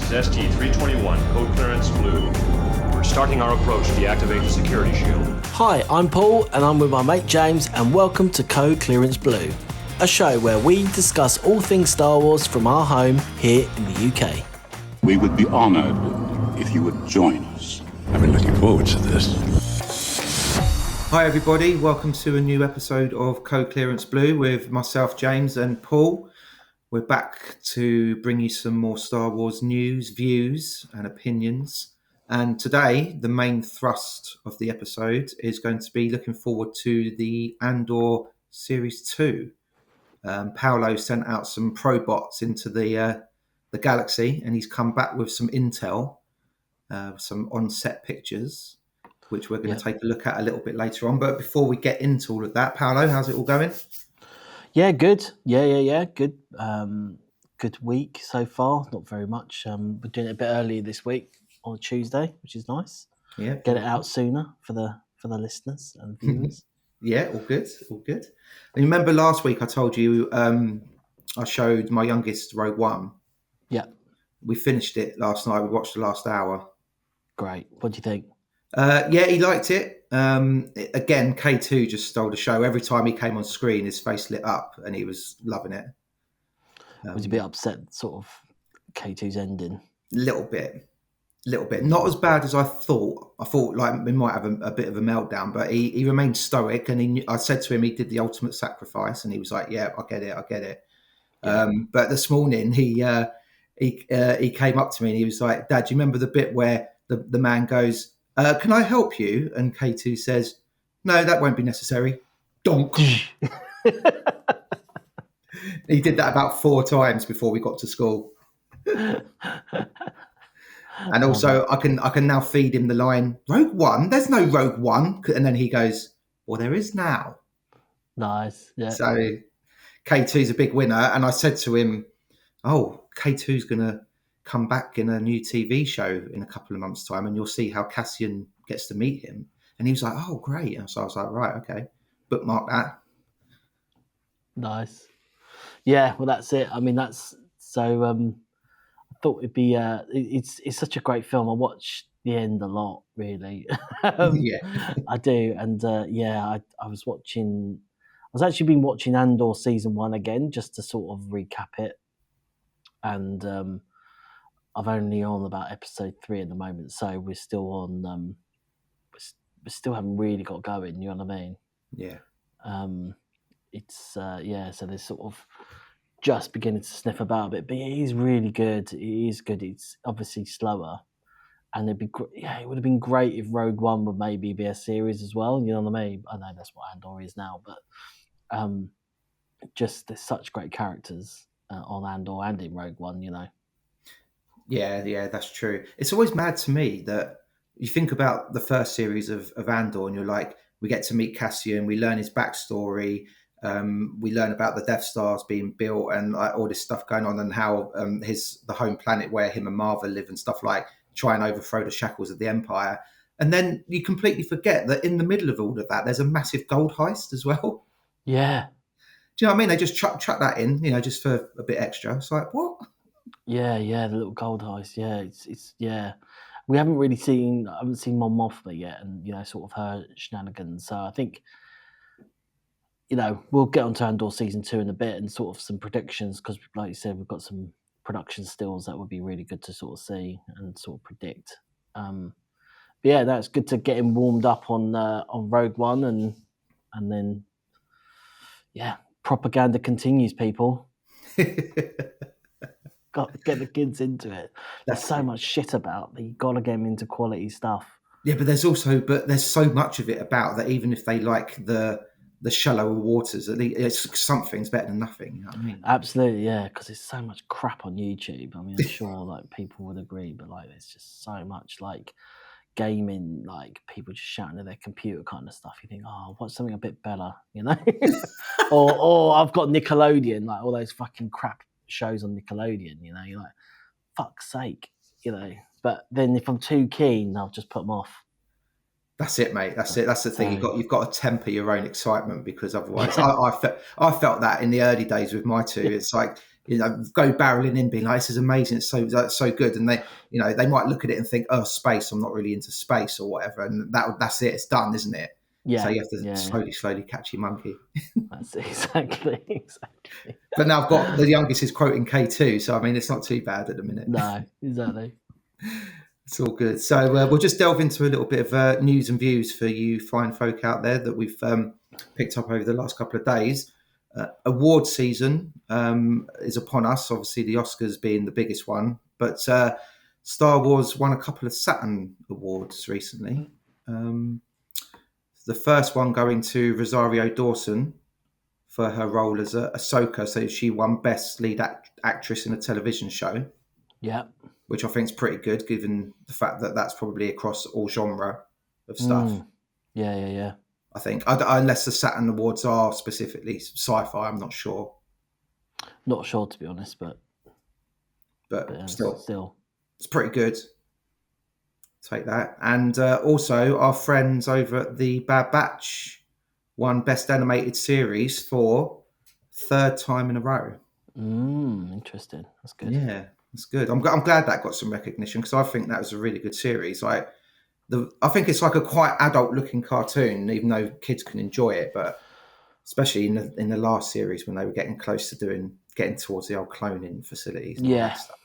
This is ST-321, code clearance blue. We're starting our approach to deactivate the security shield. Hi, I'm Paul and I'm with my mate James and welcome to Code Clearance Blue, a show where we discuss all things Star Wars from our home here in the UK. We would be honoured if you would join us. I've been looking forward to this. Hi everybody, welcome to a new episode of Code Clearance Blue with myself, James and Paul. We're back to bring you some more Star Wars news, views and opinions. And today, the main thrust of the episode is going to be looking forward to the Andor Series 2. Paolo sent out some probots into the galaxy and he's come back with some intel, some on-set pictures, which we're going to take a look at a little bit later on. But before we get into all of that, Paolo, how's it all going? Yeah, good. Yeah. Good. Good week so far. Not very much. We're doing it a bit earlier this week on a Tuesday, which is nice. Yeah. Get it out sooner for the listeners and viewers. Yeah, all good. And you remember last week I told you I showed my youngest Rogue One. Yeah. We finished it last night. We watched the last hour. Great. What do you think? Yeah, he liked it. Again, K2 just stole the show. Every time he came on screen, his face lit up and he was loving it. Was he a bit upset, sort of, K2's ending? Little bit. Not as bad as I thought. I thought like we might have a bit of a meltdown, but he remained stoic. And I said to him, he did the ultimate sacrifice, and he was like, "Yeah, I get it." Yeah. But this morning, he came up to me and he was like, "Dad, do you remember the bit where the man goes, can I help you?" And K2 says, "No, that won't be necessary." Donk. He did that about 4 times before we got to school. And also, I can now feed him the line, "Rogue One? There's no Rogue One." And then he goes, "Well, there is now." Nice. Yeah. So K2's a big winner. And I said to him, "Oh, K2's going to come back in a new TV show in a couple of months' time, and you'll see how Cassian gets to meet him." And he was like, "Oh, great." And so I was like, "Right, okay, bookmark that." Nice. Yeah, well, that's it. I mean, that's so. I thought it'd be. It's such a great film. I watch the end a lot, really. Yeah, I do, and I was watching. I was actually been watching Andor season 1 again just to sort of recap it, and I've only on about episode 3 at the moment, so we're still on. We still haven't really got going. You know what I mean? Yeah. It's so they're sort of just beginning to sniff about a bit, but it is really good. It is good. It's obviously slower, and it would have been great if Rogue One would maybe be a series as well. You know what I mean? I know that's what Andor is now, but just there's such great characters on Andor and in Rogue One. You know. Yeah, that's true. It's always mad to me that you think about the first series of Andor, and you're like, we get to meet Cassian, we learn his backstory. We learn about the Death Stars being built and like, all this stuff going on, and how the home planet where him and Marva live and stuff, like try and overthrow the shackles of the Empire. And then you completely forget that in the middle of all of that, there's a massive gold heist as well. Yeah. Do you know what I mean? They just chuck that in, just for a bit extra. It's like, what? Yeah, the little gold heist. Yeah, it's we haven't really seen Mon Mothma yet, and sort of her shenanigans. So I think. We'll get on to Andor season 2 in a bit and sort of some predictions, because like you said, we've got some production stills that would be really good to sort of see and sort of predict. But yeah, that's good to get him warmed up on Rogue One, and then propaganda continues, people. Got to get the kids into it. There's so much shit about that. You got to get them into quality stuff. Yeah, but there's so much of it about that. Even if they like the shallower waters, at least it's something's better than nothing. You know what I mean? Absolutely, yeah. Because there's so much crap on YouTube. I mean, I'm sure like people would agree, but like there's just so much like gaming, like people just shouting at their computer kind of stuff. You think, oh, watch something a bit better, or I've got Nickelodeon, like all those fucking crap shows on Nickelodeon. You're like, fuck's sake, But then if I'm too keen, I'll just put them off. That's it, mate. That's it. That's the thing. You've got to temper your own excitement, because otherwise, I felt that in the early days with my two. It's like go barreling in, being like, "This is amazing! It's so good." And they might look at it and think, "Oh, space! I'm not really into space or whatever." And that's it. It's done, isn't it? Yeah. So you have to slowly catch your monkey. That's exactly. But now I've got the youngest is quoting K2, so I mean it's not too bad at the minute. No, exactly. It's all good. So we'll just delve into a little bit of news and views for you fine folk out there that we've picked up over the last couple of days. Award season is upon us, obviously the Oscars being the biggest one, but Star Wars won a couple of Saturn Awards recently. The first one going to Rosario Dawson for her role as Ahsoka, so she won Best Lead Actress in a Television Show. Yeah. Which I think is pretty good, given the fact that that's probably across all genre of stuff. Yeah. I think, unless the Saturn Awards are specifically sci-fi, I'm not sure. Not sure, to be honest, but still, it's pretty good. Take that. And also, our friends over at the Bad Batch won Best Animated Series for third time in a row. Interesting. That's good. Yeah, that's good. I'm glad that got some recognition, because I think that was a really good series. I think it's like a quite adult-looking cartoon, even though kids can enjoy it. But especially in the last series, when they were getting close to getting towards the old cloning facilities. And all that stuff.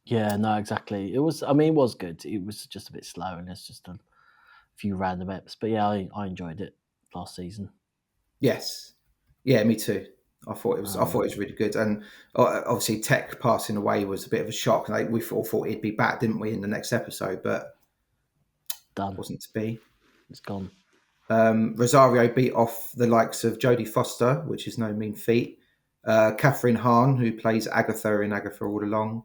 Yeah, no, exactly. It was good. It was just a bit slow, and it's just a few random eps. But yeah, I enjoyed it last season. Yes, yeah, me too. I thought it was really good, and obviously Tech passing away was a bit of a shock. Like, we all thought he'd be back, didn't we, in the next episode? But done. Wasn't to be. It's gone. Rosario beat off the likes of Jodie Foster, which is no mean feat. Catherine Hahn, who plays Agatha in Agatha All Along.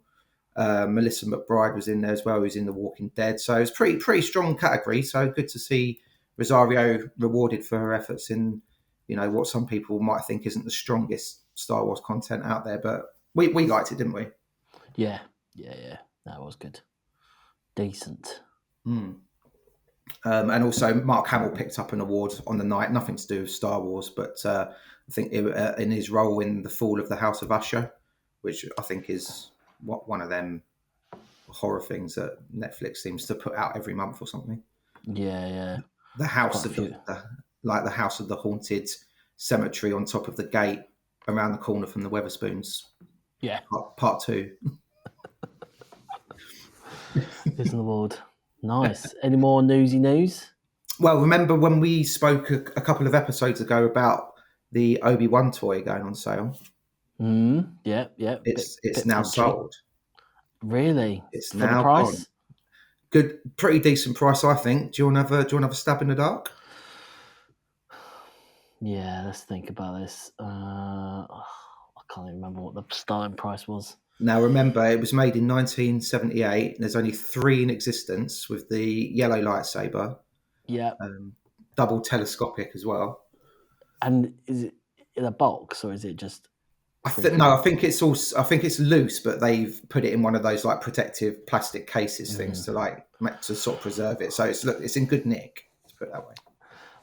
Melissa McBride was in there as well, who's in The Walking Dead. So it's pretty strong category. So good to see Rosario rewarded for her efforts in, what some people might think isn't the strongest Star Wars content out there. But we liked it, didn't we? Yeah. That was good. Decent. And also Mark Hamill picked up an award on the night, nothing to do with Star Wars, but I think in his role in The Fall of the House of Usher, which I think is one of them horror things that Netflix seems to put out every month or something. Yeah. The house of the house of the haunted cemetery on top of the gate around the corner from the Weatherspoons. Yeah. Part 2. Here's an award. Nice. Any more newsy news? Well, remember when we spoke a couple of episodes ago about the Obi-Wan toy going on sale? Yeah. It's now sold. Really? It's for now the price? gone. Good, pretty decent price, I think. Do you want to have a stab in the dark? Yeah, let's think about this. I can't even remember what the starting price was. Now, remember, it was made in 1978. There's only 3 in existence, with the yellow lightsaber. Yeah. Double telescopic as well. And is it in a box, or is it just? I think it's loose, but they've put it in one of those like protective plastic cases things to sort of preserve it. So it's in good nick. Let's put it that way.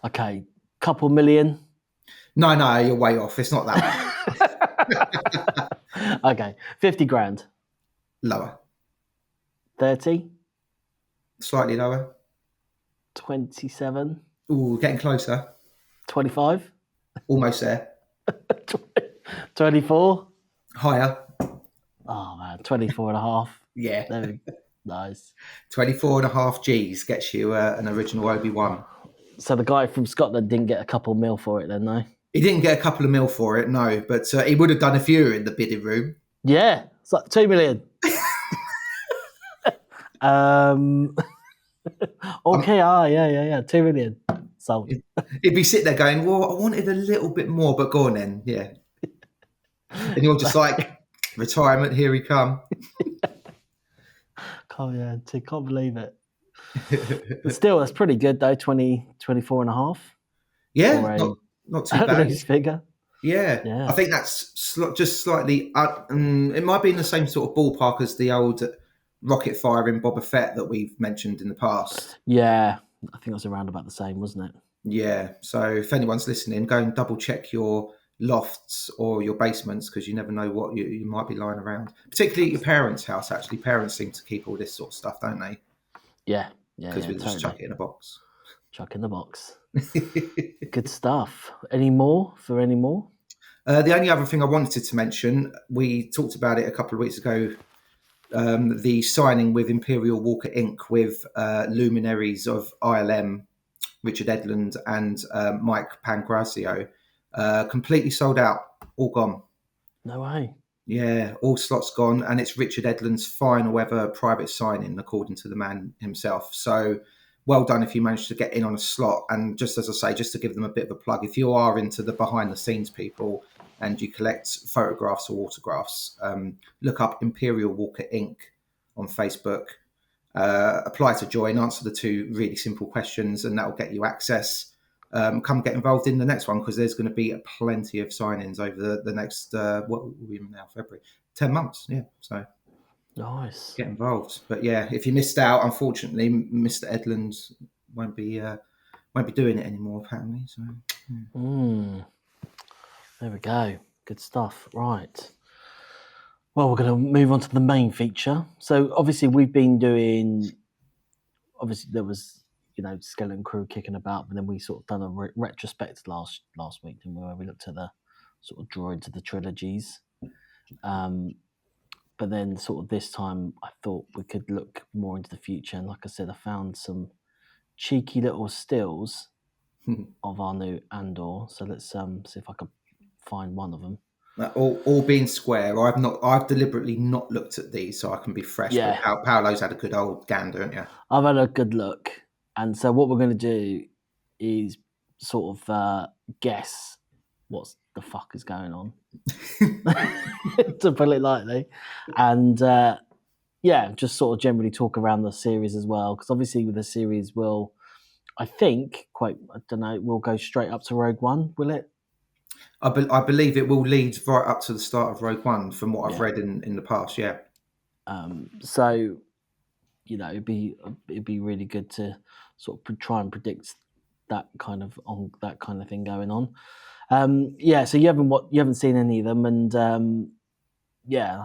Okay, couple million. No, you're way off. It's not that much. Okay, 50 grand. Lower. 30. Slightly lower. 27. Ooh, getting closer. 25. Almost there. 24. Higher. Oh man, 24 and a half. Yeah. Nice. 24 and a half G's gets you an original Obi-Wan. So the guy from Scotland didn't get a couple mil for it then, no? He didn't get a couple of mil for it, no, but he would have done if you were in the bidding room. Yeah, it's like 2 million. Okay, yeah, 2 million. Sold. He'd be sitting there going, well, I wanted a little bit more, but go on then, yeah. And you're just like, retirement, here we come. Can't believe it. But still, that's pretty good though, 24 and a half. Yeah, not too bad. Figure. Yeah, I think that's just slightly, it might be in the same sort of ballpark as the old rocket fire in Boba Fett that we've mentioned in the past. Yeah, I think it was around about the same, wasn't it? Yeah, so if anyone's listening, go and double check your lofts or your basements, because you never know what you might be lying around. Particularly at your parents' house. Actually, parents seem to keep all this sort of stuff, don't they? Yeah, Because we just chuck totally. it in a box. Chuck in the box. Good stuff. Any more? The only other thing I wanted to mention, we talked about it a couple of weeks ago, the signing with Imperial Walker Inc. with luminaries of ILM, Richard Edlund and Mike Pangracio, completely sold out, all gone. No way. Yeah, all slots gone, and it's Richard Edlund's final ever private signing, according to the man himself. So well done if you managed to get in on a slot. And just as I say, just to give them a bit of a plug, if you are into the behind the scenes people and you collect photographs or autographs, look up Imperial Walker Inc. on Facebook. Apply to join, answer the 2 really simple questions, and that will get you access. Come get involved in the next one, because there's going to be plenty of signings over the next what are we in now, February, 10 months. Yeah, so Nice. get involved. But yeah, if you missed out, unfortunately, Mr. Edlund won't be doing it anymore, apparently. So There we go. Good stuff. Right. Well, we're going to move on to the main feature. So obviously we've been doing. Obviously there was Skeleton Crew kicking about, but then we sort of done a retrospect last week, didn't we, where we looked at the sort of droids of the trilogies. But then sort of this time I thought we could look more into the future, and like I said, I found some cheeky little stills of our new Andor. So let's see if I can find one of them. All being square, I've deliberately not looked at these so I can be fresh. Yeah. But Paolo's had a good old gander, haven't you? I've had a good look, and so what we're going to do is sort of guess what the fuck is going on, to put it lightly, and just sort of generally talk around the series as well, because obviously with the series we'll go straight up to Rogue One, will it? I believe it will lead right up to the start of Rogue One, from what I've read in the past. Yeah. So, it'd be really good to sort of try and predict that kind of thing going on. So you haven't seen any of them, and I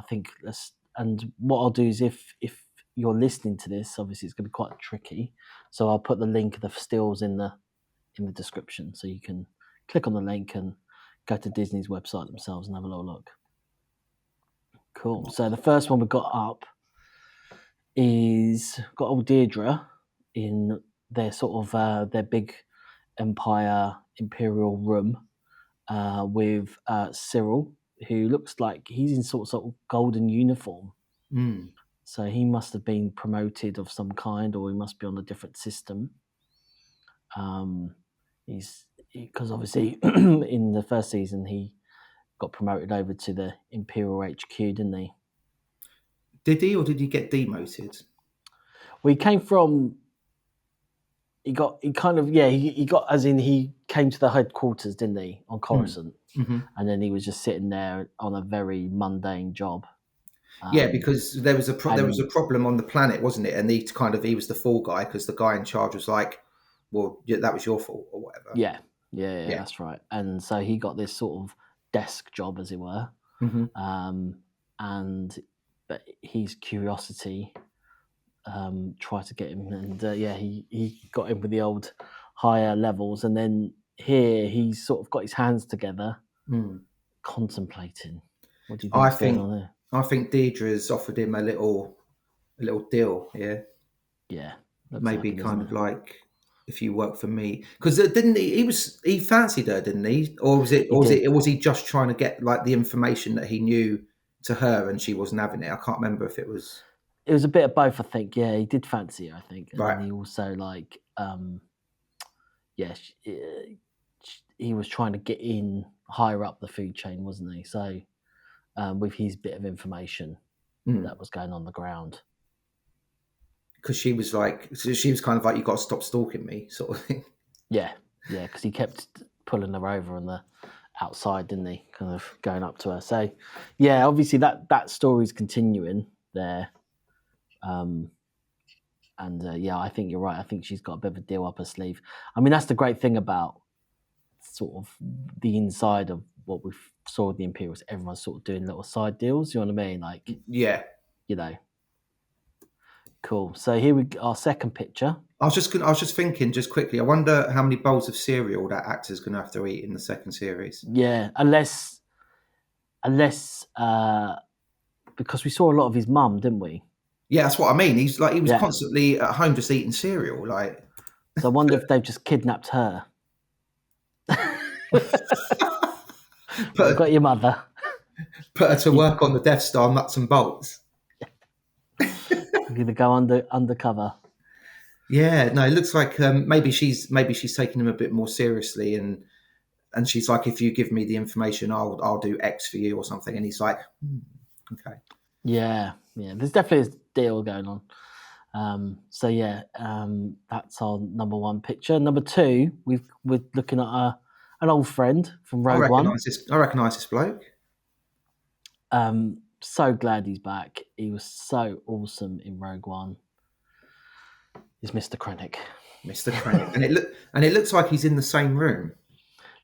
think and what I'll do is if you're listening to this, obviously it's going to be quite tricky, so I'll put the link of the stills in the description, so you can click on the link and go to Disney's website themselves and have a little look. Cool. So the first one we've got up is got old Deirdre in their sort of their big Imperial room with Cyril, who looks like he's in sort of golden uniform. So he must have been promoted of some kind, or he must be on a different system. Because obviously in the first season he got promoted over to the Imperial HQ, didn't he? Did he, or did he get demoted? Well, he came from. He got as in he came to the headquarters, didn't he, on Coruscant, and then he was just sitting there on a very mundane job. Because there was a problem on the planet, wasn't it? And he was the fall guy, because the guy in charge was like, "Well, that was your fault," or whatever. Yeah, that's right. And so he got this sort of desk job, as it were, but his curiosity tried to get him, and he got in with the old higher levels, and then here he's sort of got his hands together, contemplating. What do you think is going on there? I think Deirdre's offered him a little deal. Yeah, maybe kind of like, if you work for me, because didn't he fancied her, didn't he? Or was he just trying to get like the information that he knew to her, and she wasn't having it? I can't remember if it was. It was a bit of both, I think. Yeah, he did fancy her, I think, and right. Then he also he was trying to get in higher up the food chain, wasn't he? So with his bit of information that was going on the ground. Because she was kind of like, "You got to stop stalking me," sort of thing. Yeah, because he kept pulling her over on the outside, didn't he? Kind of going up to her. So, yeah, obviously that story's continuing there. I think you're right. I think she's got a bit of a deal up her sleeve. I mean, that's the great thing about sort of the inside of what we saw with the Imperials. Everyone's sort of doing little side deals. You know what I mean? Like, Yeah. you know, cool. So here our second picture. I was just thinking, just quickly. I wonder how many bowls of cereal that actor's going to have to eat in the second series. Yeah, unless because we saw a lot of his mum, didn't we? Yeah, that's what I mean. He was Yeah. constantly at home just eating cereal. Like, So I wonder if they've just kidnapped her. I've got your mother. put her to work on the Death Star nuts and bolts. I'm gonna go undercover. Yeah, no, it looks like maybe she's taking him a bit more seriously, and she's like, if you give me the information, I'll do X for you or something. And he's like, okay. Yeah. There's definitely a deal going on. So yeah, that's our number one picture. Number two, we're looking at an old friend from Rogue One. I recognise this bloke. So glad he's back. He was so awesome in Rogue One. He's Mr. Krennic. Mr. Krennic, and it looks like he's in the same room.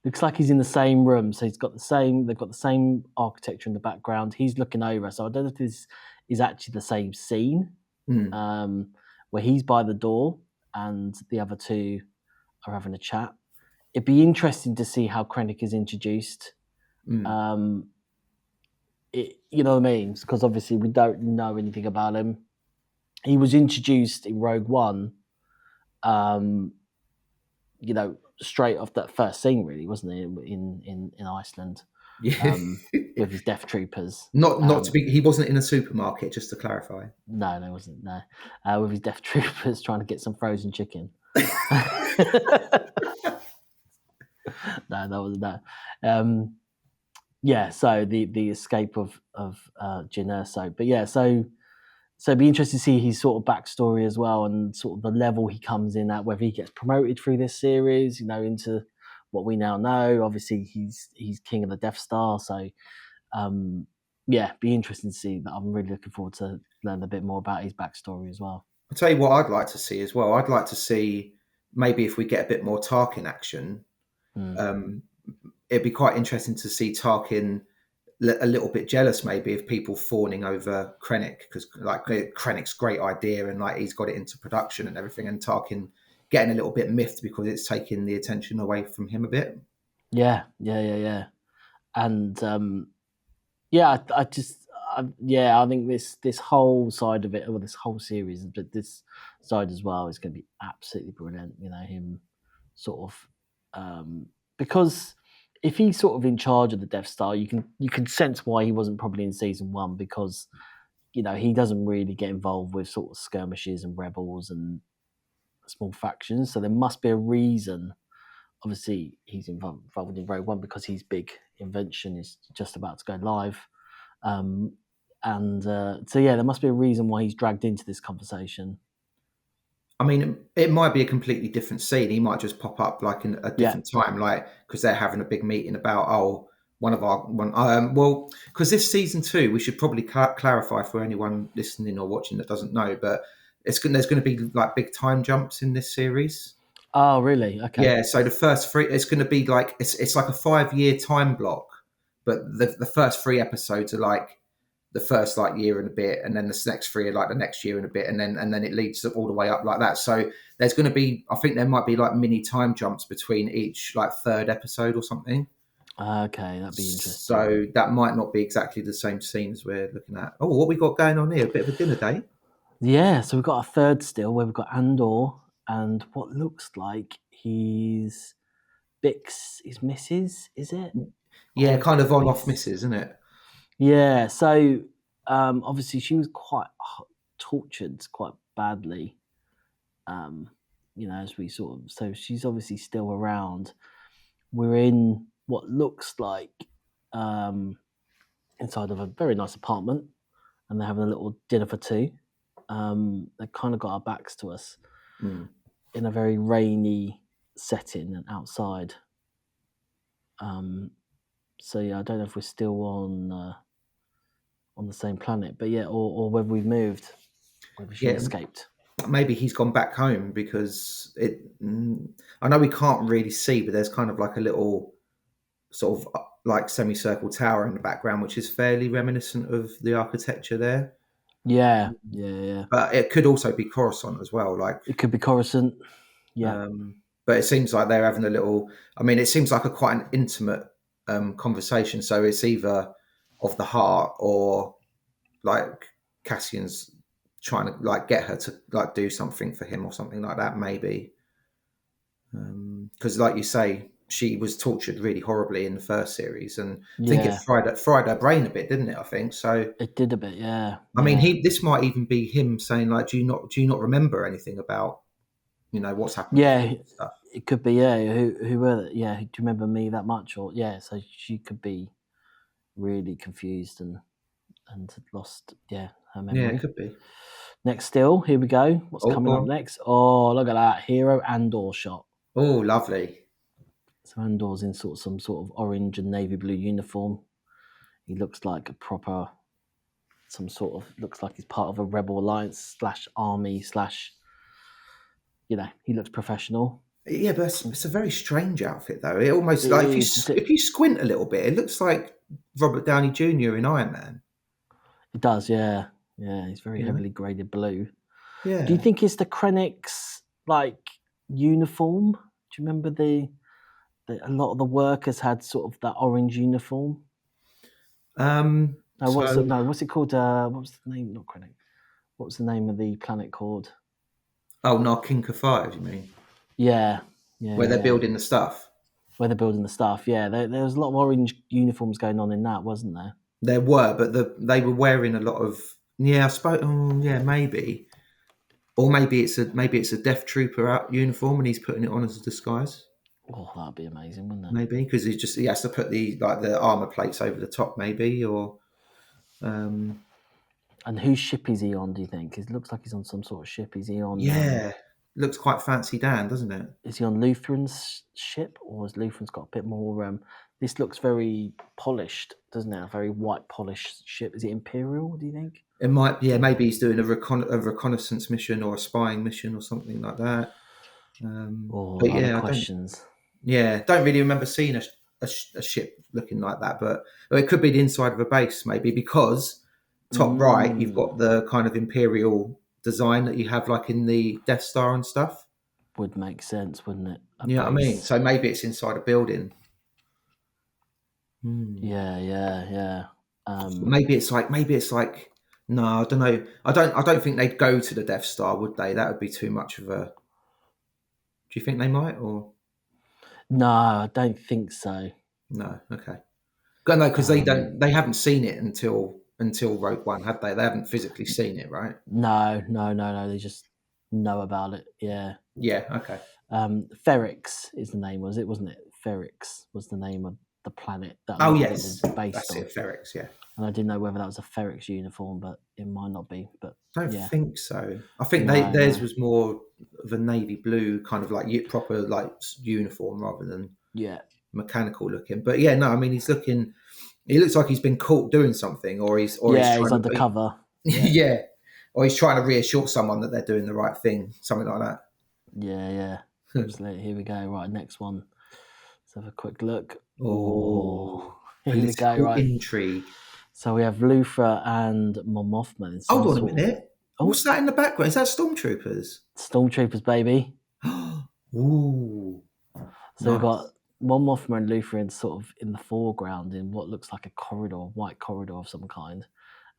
Looks like he's in the same room. So they've got the same architecture in the background. He's looking over. So I don't know if this is actually the same scene. Where he's by the door and the other two are having a chat. It'd be interesting to see how Krennic is introduced. You know what I mean? Because obviously we don't know anything about him. He was introduced in Rogue One, straight off that first scene, really, wasn't he? In Iceland. Yeah. With his Death Troopers. Not to be. He wasn't in a supermarket, just to clarify. No, he wasn't. No, with his Death Troopers trying to get some frozen chicken. No, that wasn't that. Yeah, so the escape of Jyn Erso. But yeah, so it'd be interesting to see his sort of backstory as well, and sort of the level he comes in at, whether he gets promoted through this series, into what we now know. Obviously, he's king of the Death Star, so yeah, be interesting to see. That I'm really looking forward to learn a bit more about his backstory as well. I'll tell you what I'd like to see as well. I'd like to see maybe if we get a bit more Tarkin action. It'd be quite interesting to see Tarkin a little bit jealous maybe of people fawning over Krennic, because like Krennic's great idea and like he's got it into production and everything, and Tarkin getting a little bit miffed because it's taking the attention away from him a bit. Yeah. And I think this whole side of it, or this whole series, but this side as well, is going to be absolutely brilliant. Him sort of because if he's sort of in charge of the Death Star, you can sense why he wasn't probably in season one, because he doesn't really get involved with sort of skirmishes and rebels and small factions. So there must be a reason. Obviously, he's involved in Rogue One because his big invention is just about to go live. So yeah, there must be a reason why he's dragged into this conversation. I mean, it might be a completely different scene. He might just pop up like in a different time, like because they're having a big meeting about because this season 2, we should probably clarify for anyone listening or watching that doesn't know, but there's going to be like big time jumps in this series. Oh, really? Okay. Yeah. So the first 3, it's going to be like it's like a 5-year time block, but the first 3 episodes are like the first like year and a bit, and then the next 3 are like the next year and a bit, and then it leads all the way up like that. So there's going to be, I think there might be like mini time jumps between each like 3rd episode or something. Okay, that'd be interesting. So that might not be exactly the same scene as we're looking at. Oh, what we got going on here? A bit of a dinner date. Yeah, so we've got a 3rd still where we've got Andor and what looks like his missus, is it? Yeah, kind of on-off missus, isn't it? Yeah, so obviously she was quite tortured quite badly, as we sort of, so she's obviously still around. We're in what looks like inside of a very nice apartment, and they're having a little dinner for 2. They've kind of got our backs to us in a very rainy setting and outside. So yeah, I don't know if we're still on the same planet, but yeah, or whether we've moved, whether she escaped. Maybe he's gone back home because I know we can't really see, but there's kind of like a little sort of like semicircle tower in the background, which is fairly reminiscent of the architecture there. Yeah, yeah. But it could also be Coruscant as well. Like, It could be Coruscant. Yeah. but it seems like they're having a little. I mean, it seems like quite an intimate conversation. So it's either of the heart or like Cassian's trying to like get her to like do something for him or something like that, maybe. Because, like you say, she was tortured really horribly in the first series, and I think it fried her brain a bit, didn't it? I think so. It did a bit, yeah. I mean, this might even be him saying, like, do you not remember anything about, what's happened? Yeah, stuff? it could be. Yeah, who were they? Yeah, do you remember me that much? Or so she could be really confused and lost her memory. Yeah, it could be. Next, still, here we go. What's coming up next? Oh, look at that hero Andor shot. Oh, lovely. So Andor's in some sort of orange and navy blue uniform. He looks like a proper, looks like he's part of a rebel alliance / army / he looks professional. Yeah, but it's a very strange outfit, though. It almost if you squint a little bit, it looks like Robert Downey Jr. in Iron Man. It does, yeah. Yeah, he's very heavily graded blue. Yeah. Do you think it's the Krennic's uniform? Do you remember a lot of the workers had sort of that orange uniform? What's it called? What was the name? Not Krennic. What was the name of the planet called? Oh, no, Kinker 5, you mean? Yeah. Where they're building the stuff. Where they're building the stuff, yeah. There was a lot of orange uniforms going on in that, wasn't there? There were, but they were wearing a lot of. Yeah, I suppose. Oh, yeah, maybe. Or maybe it's a Death Trooper uniform and he's putting it on as a disguise. Oh, that'd be amazing, wouldn't it? Maybe because he has to put the armor plates over the top, maybe, or. And whose ship is he on? Do you think? It looks like he's on some sort of ship. Is he on? Yeah, looks quite fancy, Dan, doesn't it? Is he on Lutheran's ship, or has Lutheran's got a bit more? This looks very polished, doesn't it? A very white polished ship. Is it Imperial? Do you think? It might. Yeah, maybe he's doing a reconnaissance mission or a spying mission or something like that. But yeah, questions. Don't really remember seeing a ship looking like that, but it could be the inside of a base, maybe, because top right you've got the kind of Imperial design that you have like in the Death Star and stuff. Would make sense, wouldn't it? You know what I mean? So maybe it's inside a building. Yeah. Maybe it's like no, I don't know. I don't think they'd go to the Death Star, would they? That would be too much of a. Do you think they might, or? No, I don't think so. No, okay. No, because they haven't seen it until Rogue One, have they? They haven't physically seen it, right? No. They just know about it. Yeah. Yeah. Okay. Ferrix is the name, wasn't it? Ferrix was the name of the planet that. Oh yes, was based that's on. it. Ferrix, yeah. And I didn't know whether that was a Ferrix uniform, but it might not be. But I don't think so. I think theirs was more of a navy blue kind of like proper like uniform rather than mechanical looking. But yeah, no, I mean he looks like he's been caught doing something, or he's undercover. Yeah, or he's trying to reassure someone that they're doing the right thing, something like that. Yeah. Absolutely. Here we go. Right, next one. Let's have a quick look. Oh, here we go. Right, Intrigue. So we have Luthra and Mon Mothma. Hold on a minute. What's that in the background? Is that Stormtroopers? Stormtroopers, baby. Ooh. So we've got Mon Mothma and Luthra sort of in the foreground in what looks like a white corridor of some kind.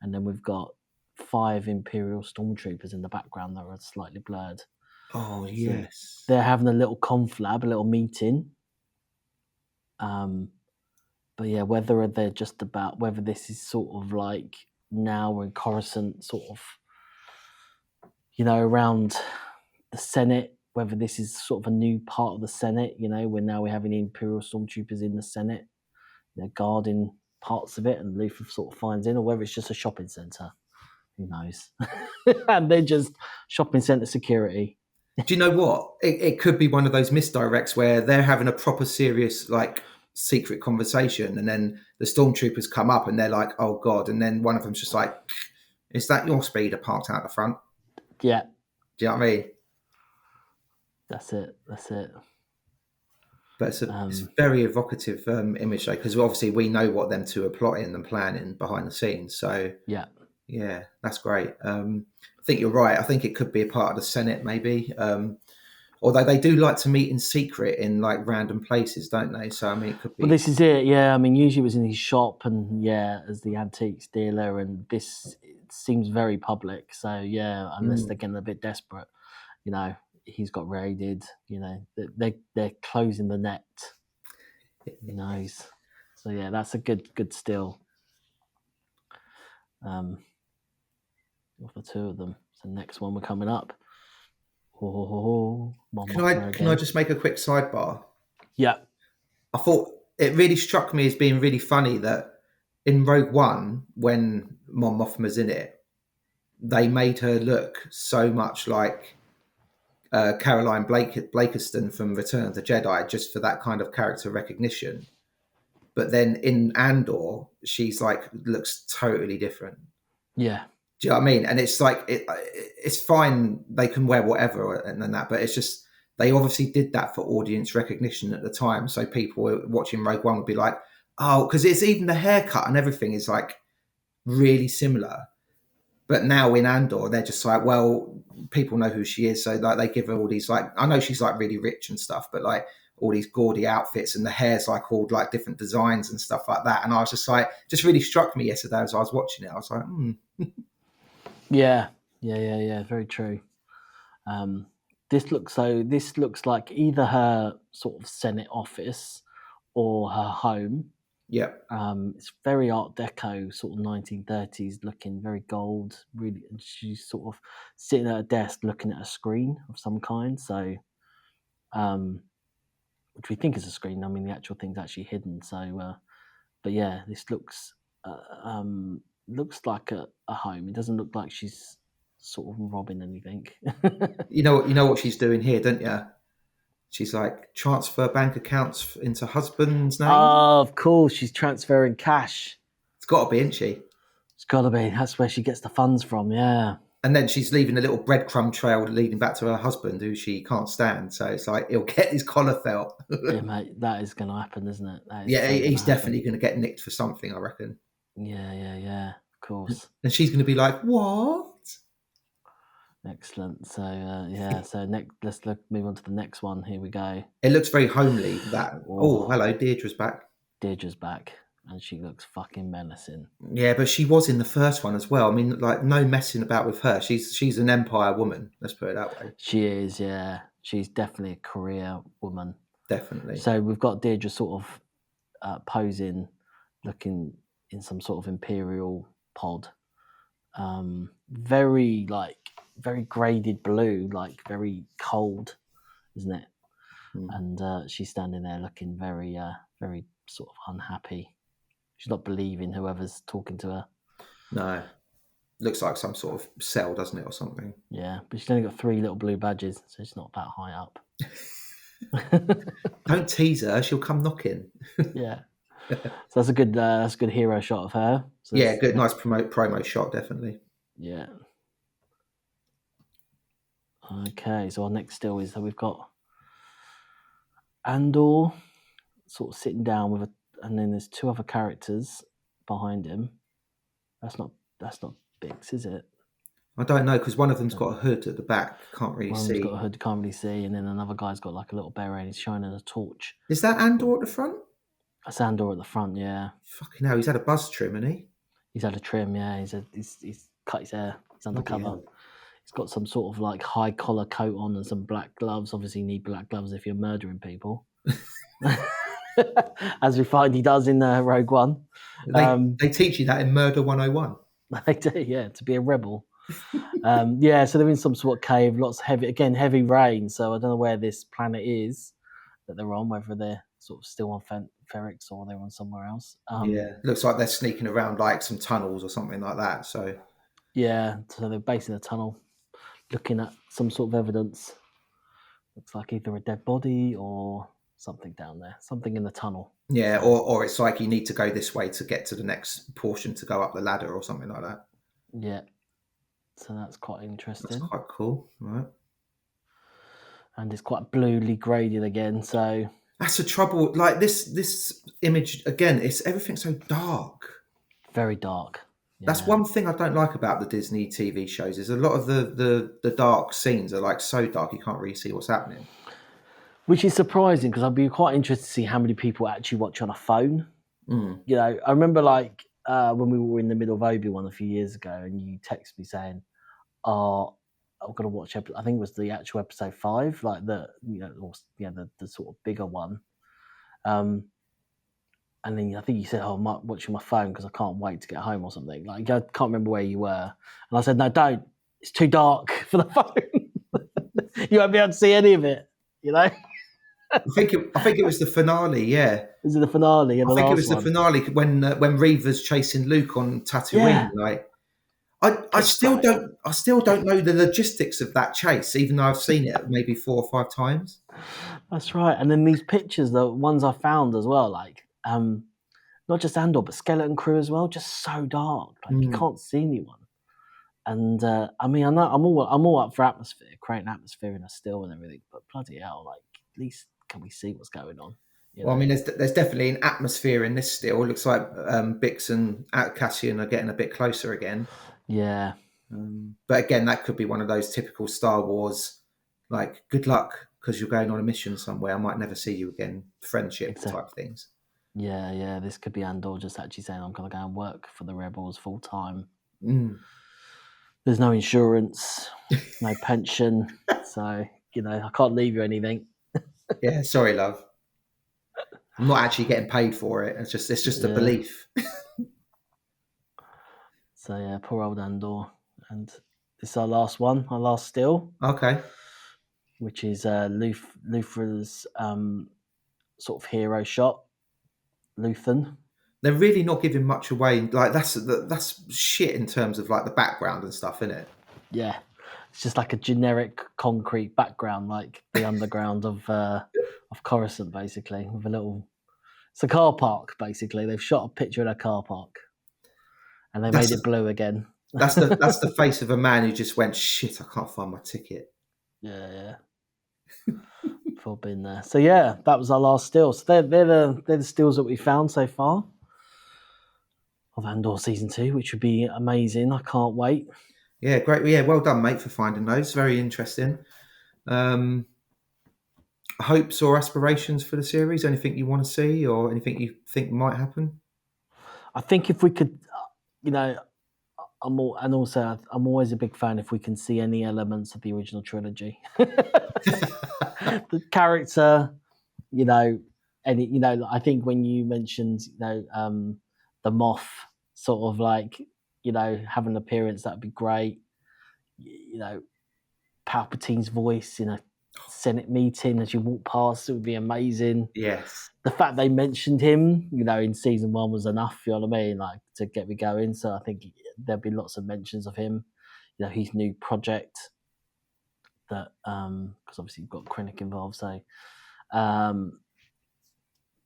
And then we've got 5 Imperial Stormtroopers in the background that are slightly blurred. Oh, yes. So they're having a little conflab, a little meeting. But yeah, whether this is sort of like now we're in Coruscant, sort of, around the Senate, whether this is sort of a new part of the Senate, where now we're having the Imperial Stormtroopers in the Senate, guarding parts of it, and Luthor sort of finds in, or whether it's just a shopping centre. Who knows? And they're just shopping centre security. Do you know what? It could be one of those misdirects where they're having a proper serious, like, secret conversation, and then the Stormtroopers come up and they're like, oh God, and then one of them's just like, is that your speeder parked out the front? Yeah. Do you know what I mean? That's it. But it's a very evocative image, though, because obviously we know what them two are plotting and planning behind the scenes. So yeah, that's great. I think you're right. I think it could be a part of the Senate, maybe. Although they do like to meet in secret in like random places, don't they? So I mean, it could be. Well, this is it. Yeah, I mean, usually it was in his shop, and as the antiques dealer, and this it seems very public. So yeah, unless they're getting a bit desperate, he's got raided. They're closing the net. Who knows? So yeah, that's a good steal. Of the two of them. So next one we're coming up. Mon Mothma Can I just make a quick sidebar? Yeah. I thought it really struck me as being really funny that in Rogue One, when Mon Mothma's in it, they made her look so much like Caroline Blakiston from Return of the Jedi, just for that kind of character recognition. But then in Andor, she's like looks totally different. Yeah. Do you know what I mean? And it's like it's fine; they can wear whatever and that, but it's just they obviously did that for audience recognition at the time. So people watching Rogue One would be like, "Oh," because it's even the haircut and everything is like really similar. But now in Andor, they're just like, well, people know who she is, so like they give her all these like, I know she's like really rich and stuff, but like all these gaudy outfits and the hair's like all like different designs and stuff like that. And I was just like, just really struck me yesterday as I was watching it. I was like, Yeah. Very true. This looks like either her sort of Senate office or her home. Yeah. It's very Art Deco, sort of 1930s looking, very gold, really. And she's sort of sitting at a desk looking at a screen of some kind. So, which we think is a screen. I mean, the actual thing's actually hidden. So, but yeah, this looks like a home. It doesn't look like she's sort of robbing anything. You know what she's doing here, don't you? She's like transfer bank accounts into husband's name. Oh, of course, she's transferring cash. It's got to be, isn't she? It's got to be. That's where she gets the funds from. Yeah. And then she's leaving a little breadcrumb trail leading back to her husband, who she can't stand. So it's like he'll get his collar felt. Yeah, mate, that is going to happen, isn't it? He's definitely going to get nicked for something, I reckon. Yeah. Of course. And she's going to be like, "What?" Excellent. So So next, let's move on to the next one. Here we go. It looks very homely. That. Oh, hello, Deirdre's back. Deirdre's back, and she looks fucking menacing. Yeah, but she was in the first one as well. I mean, like no messing about with her. She's an Empire woman. Let's put it that way. She is. Yeah, she's definitely a career woman. Definitely. So we've got Deirdre sort of posing, looking in some sort of Imperial pod. Very graded blue, like very cold, isn't it? And she's standing there looking very sort of unhappy. She's not believing whoever's talking to her. No. Looks like some sort of cell, doesn't it, or something? Yeah, but she's only got 3 little blue badges, so she's not that high up. Don't tease her; she'll come knocking. Yeah, so that's a good hero shot of her. So yeah, good, nice promo shot, definitely. Yeah. Okay, so our next still is that we've got Andor sort of sitting down and then there's 2 other characters behind him. That's not Bix, is it? I don't know, because one of them's got a hood at the back, can't really see. One's got a hood, can't really see, and then another guy's got like a little beret and he's shining a torch. Is that Andor at the front? That's Andor at the front, yeah. Fucking hell, he's had a buzz trim, hasn't he? He's had a trim, yeah. He's cut his hair. He's undercover. He's got some sort of like high collar coat on and some black gloves. Obviously, you need black gloves if you're murdering people, as we find he does in Rogue One. They teach you that in Murder 101. They do, yeah, to be a rebel. Yeah, so they're in some sort of cave. Lots of heavy rain. So I don't know where this planet is that they're on. Whether they're sort of still on Ferrix or they're on somewhere else. Yeah, looks like they're sneaking around like some tunnels or something like that. So yeah, so they're based in a tunnel, looking at some sort of evidence. Looks like either a dead body or something down there, something in the tunnel. Yeah, or it's like you need to go this way to get to the next portion to go up the ladder or something like that. Yeah, so that's quite interesting. That's quite cool, right? And it's quite bluely graded again, so... That's the trouble. Like this image again. It's everything's so dark. Very dark. That's Yeah. one thing I don't like about the Disney TV shows. Is a lot of the dark scenes are like so dark you can't really see what's happening. Which is surprising because I'd be quite interested to see how many people actually watch on a phone. Mm. You know, I remember like when we were in the middle of Obi-Wan a few years ago, and you texted me saying, "Oh, I'm going to watch." I think it was the actual episode 5, like the the sort of bigger one. And then I think you said, "Oh, I'm watching my phone because I can't wait to get home or something." Like I can't remember where you were, and I said, "No, don't. It's too dark for the phone. You won't be able to see any of it." You know. I think it was the finale. Yeah, Is it the finale? I think it was the finale when Reva's chasing Luke on Tatooine. Yeah. Like, I still don't know the logistics of that chase, even though I've seen it maybe 4 or 5 times. That's right. And then these pictures, the ones I found as well, like not just Andor, but Skeleton Crew as well, just so dark. Like you can't see anyone. And I mean, I know I'm all up for atmosphere, creating atmosphere in a still and everything, but bloody hell, like at least can we see what's going on? Well, I mean, there's definitely an atmosphere in this still. It looks like Bix and Cassian are getting a bit closer again. Yeah. But again, that could be one of those typical Star Wars, like, good luck because you're going on a mission somewhere. I might never see you again. Friendship type things. Yeah. This could be Andor just actually saying, I'm going to go and work for the Rebels full time. There's no insurance, no pension. So, I can't leave you anything. Yeah, sorry, love. I'm not actually getting paid for it. It's just a belief. So yeah, poor old Andor. And this is our last one, our last still. Okay. Which is Luther's sort of hero shot. Luthen. They're really not giving much away. Like that's shit in terms of like the background and stuff, isn't it? Yeah. It's just like a generic concrete background, like the underground of Coruscant, basically, with a little. It's a car park, basically. They've shot a picture in a car park, and they made it blue again. That's the face of a man who just went, shit, I can't find my ticket. Yeah. We've all been there. So yeah, that was our last still. So they're the stills that we found so far of Andor season 2, which would be amazing. I can't wait. Yeah, great. Yeah, well done, mate, for finding those. Very interesting. Hopes or aspirations for the series? Anything you want to see or anything you think might happen? I think if we could, I'm always a big fan if we can see any elements of the original trilogy. The character, I think when you mentioned, the Moth sort of like, have an appearance, that'd be great. Palpatine's voice in a Senate meeting as you walk past, it would be amazing. Yes. The fact they mentioned him, in season 1 was enough, you know what I mean? Like to get me going. So I think there'll be lots of mentions of him, his new project that, because obviously you've got Krennic involved. So,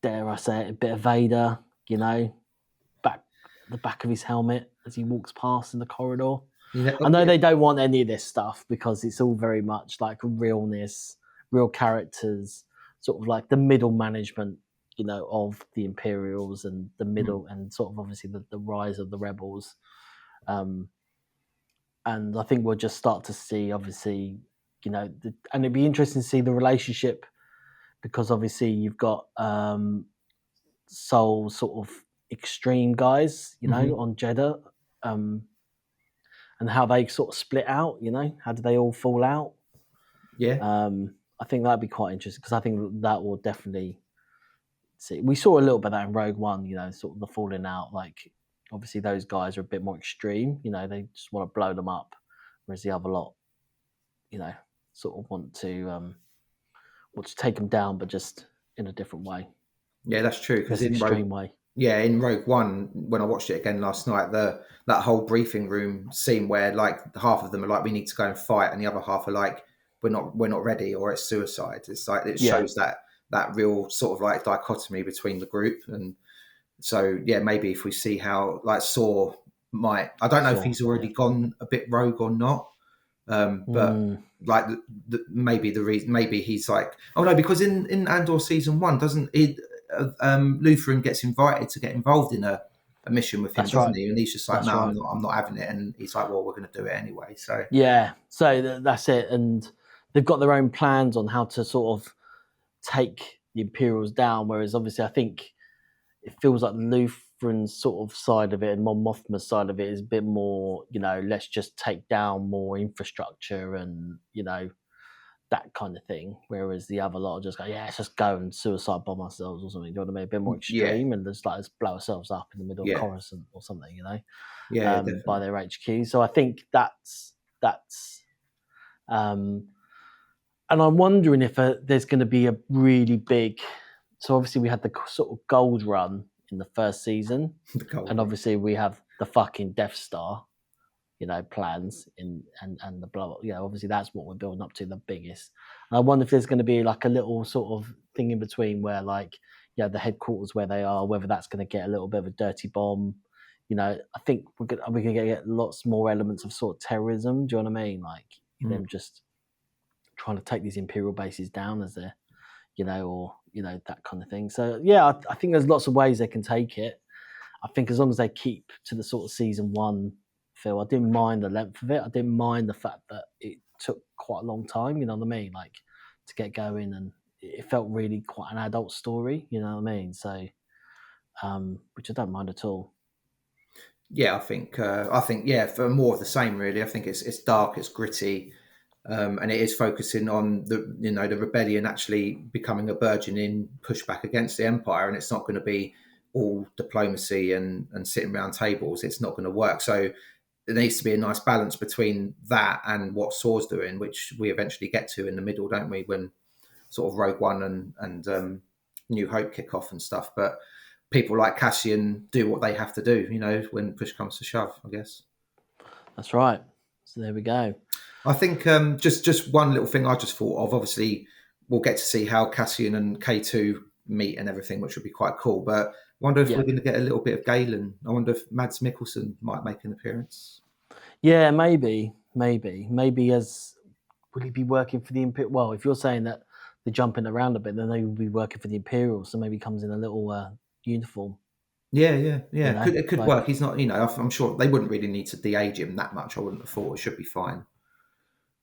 dare I say it, a bit of Vader, the back of his helmet as he walks past in the corridor. Yeah, I know they don't want any of this stuff because it's all very much like realness, real characters, sort of like the middle management, of the Imperials and the middle and sort of obviously the rise of the Rebels. And I think we'll just start to see, obviously, and it'd be interesting to see the relationship because obviously you've got Soul sort of extreme guys, on Jeddah. And how they sort of split out, how do they all fall out? Yeah. I think that'd be quite interesting because I think that will definitely see. We saw a little bit of that in Rogue One, sort of the falling out. Like, obviously, those guys are a bit more extreme. They just want to blow them up, whereas the other lot, sort of want to take them down, but just in a different way. Yeah, that's true. Because in extreme way. Yeah, in Rogue One, when I watched it again last night, that whole briefing room scene where like half of them are like, we need to go and fight, and the other half are like, we're not ready, or it's suicide. It's like it shows that real sort of like dichotomy between the group, and so yeah, maybe if we see how like Saw might, I don't know if he's already gone a bit rogue or not, But like maybe the reason, maybe he's like, oh no, because in Andor season 1, doesn't it? Lutheran gets invited to get involved in a mission with him, doesn't he? And he's just like, That's no, right. I'm not having it. And he's like, well, we're going to do it anyway. So yeah, so that's it. And they've got their own plans on how to sort of take the Imperials down. Whereas obviously, I think it feels like the Lutheran sort of side of it and Mon Mothma's side of it is a bit more, let's just take down more infrastructure and, that kind of thing. Whereas the other lot just go, yeah, let's just go and suicide bomb ourselves or something. Do you know what I mean? A bit more extreme and just like, let's blow ourselves up in the middle of Coruscant or something, by their HQ. So I think that's and I'm wondering if there's going to be a really big. So obviously we had the sort of gold run in the first season, and obviously we have the fucking Death Star, plans and the blow up. Obviously that's what we're building up to, the biggest. And I wonder if there's going to be like a little sort of thing in between where like, the headquarters where they are, whether that's going to get a little bit of a dirty bomb. I think we're going to get lots more elements of sort of terrorism. Do you know what I mean? Like them just trying to take these Imperial bases down as they're, that kind of thing. So yeah, I think there's lots of ways they can take it. I think as long as they keep to the sort of season 1 feel, I didn't mind the length of it. I didn't mind the fact that it took quite a long time, you know what I mean? Like to get going, and it felt really quite an adult story, you know what I mean? So, which I don't mind at all. Yeah, I think for more of the same, really. I think it's dark, it's gritty, and it is focusing on the the rebellion actually becoming a burgeoning pushback against the Empire, and it's not going to be all diplomacy and sitting around tables. It's not going to work. So there needs to be a nice balance between that and what Saw's doing, which we eventually get to in the middle, don't we? When sort of Rogue One and New Hope kick off and stuff, but people like Cassian do what they have to do, when push comes to shove, I guess. That's right. So there we go. I think just one little thing I just thought of. Obviously, we'll get to see how Cassian and K2 meet and everything, which would be quite cool. But I wonder if we're going to get a little bit of Galen. I wonder if Mads Mikkelsen might make an appearance. Yeah, maybe. As will he be working for the Imperial? Well, if you're saying that they're jumping around a bit, then they will be working for the Imperial. So maybe he comes in a little uniform. Yeah. It could work. He's not, I'm sure they wouldn't really need to de-age him that much. I wouldn't have thought. It should be fine.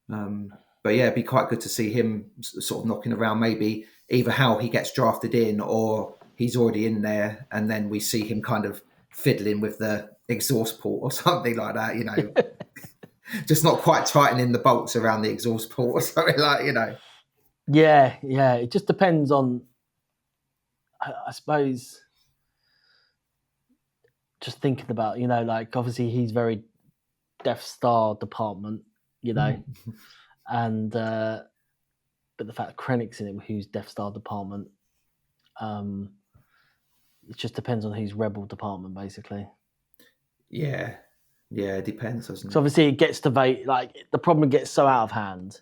But yeah, it'd be quite good to see him sort of knocking around, maybe either how he gets drafted in or he's already in there and then we see him kind of fiddling with the exhaust port or something like that, just not quite tightening the bolts around the exhaust port or something like, Yeah. It just depends on, I suppose, just thinking about, like obviously he's very Death Star department, and but the fact that Krennic's in it, who's Death Star department, it just depends on who's Rebel department, basically. Yeah, it depends, doesn't it? So obviously it gets to Vader, like the problem gets so out of hand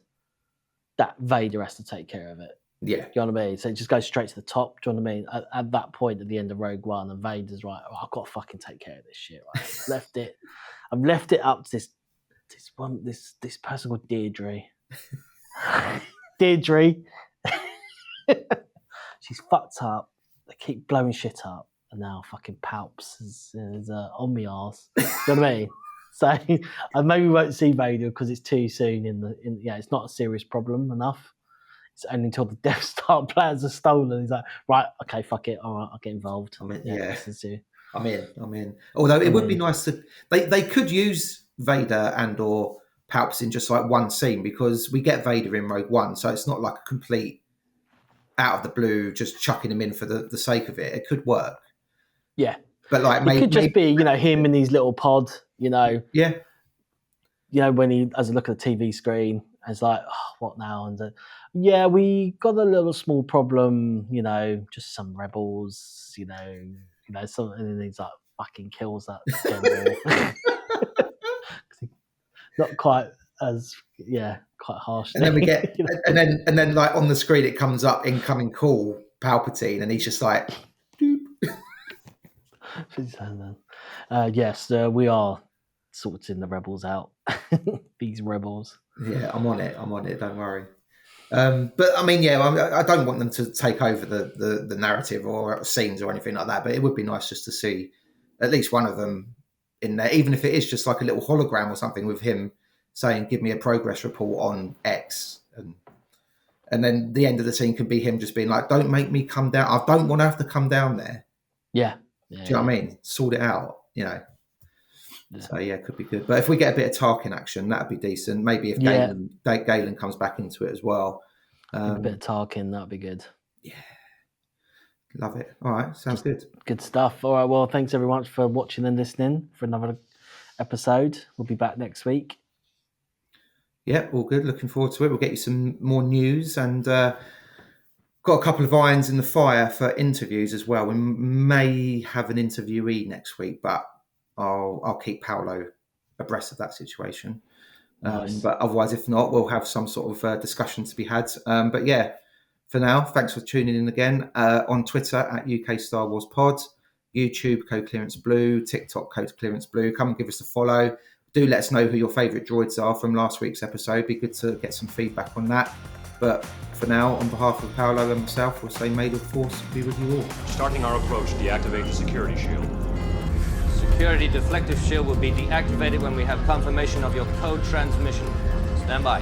that Vader has to take care of it. Yeah. Do you know what I mean? So it just goes straight to the top. Do you know what I mean? At that point, at the end of Rogue One, and Vader's right, I've got to fucking take care of this shit. Right? I've left it up to this person called Deirdre. Deirdre. She's fucked up. They keep blowing shit up, and now fucking Palps is on me arse. Do you know what I mean? So I maybe won't see Vader because it's too soon. It's not a serious problem enough. It's only until the Death Star plans are stolen. He's like, right, okay, fuck it. All right, I'll get involved. I'm in. Although it would be nice to... They could use Vader and or Palps in just like one scene because we get Vader in Rogue One, so it's not like a complete out of the blue, just chucking him in for the sake of it. It could work. Yeah. But like it could just be, him in his little pod, Yeah. When he has a look at the TV screen, and it's like, oh, what now? And we got a little small problem, just some rebels, something, and he's like fucking kills that general. Not quite as quite harsh. And then we get and then like on the screen it comes up incoming call Palpatine, and he's just like Yes, we are sorting the rebels out. These rebels. Yeah, I'm on it. Don't worry. But I mean, yeah, I don't want them to take over the narrative or scenes or anything like that. But it would be nice just to see at least one of them in there, even if it is just like a little hologram or something with him saying, "Give me a progress report on X," and then the end of the scene can be him just being like, "Don't make me come down. I don't want to have to come down there." Yeah. Do you know what I mean? Sort it out, you know. Yeah. So yeah, it could be good. But if we get a bit of Tarkin action, that'd be decent. Maybe if Galen comes back into it as well. A bit of Tarkin, that'd be good. Yeah. Love it. All right, sounds good. Good stuff. All right, well, thanks everyone for watching and listening for another episode. We'll be back next week. Yeah, all good. Looking forward to it. We'll get you some more news and got a couple of irons in the fire for interviews as well. We may have an interviewee next week, but I'll keep Paolo abreast of that situation. Nice. But otherwise, if not, we'll have some sort of discussion to be had. But yeah, for now, thanks for tuning in again. On Twitter at UK Star Wars Pod, YouTube Code Clearance Blue, TikTok Code Clearance Blue. Come and give us a follow. Do let us know who your favourite droids are from last week's episode. Be good to get some feedback on that. But for now, on behalf of Paolo and myself, we'll say may the Force be with you all. Starting our approach, deactivate the security shield. Security deflective shield will be deactivated when we have confirmation of your code transmission. Stand by.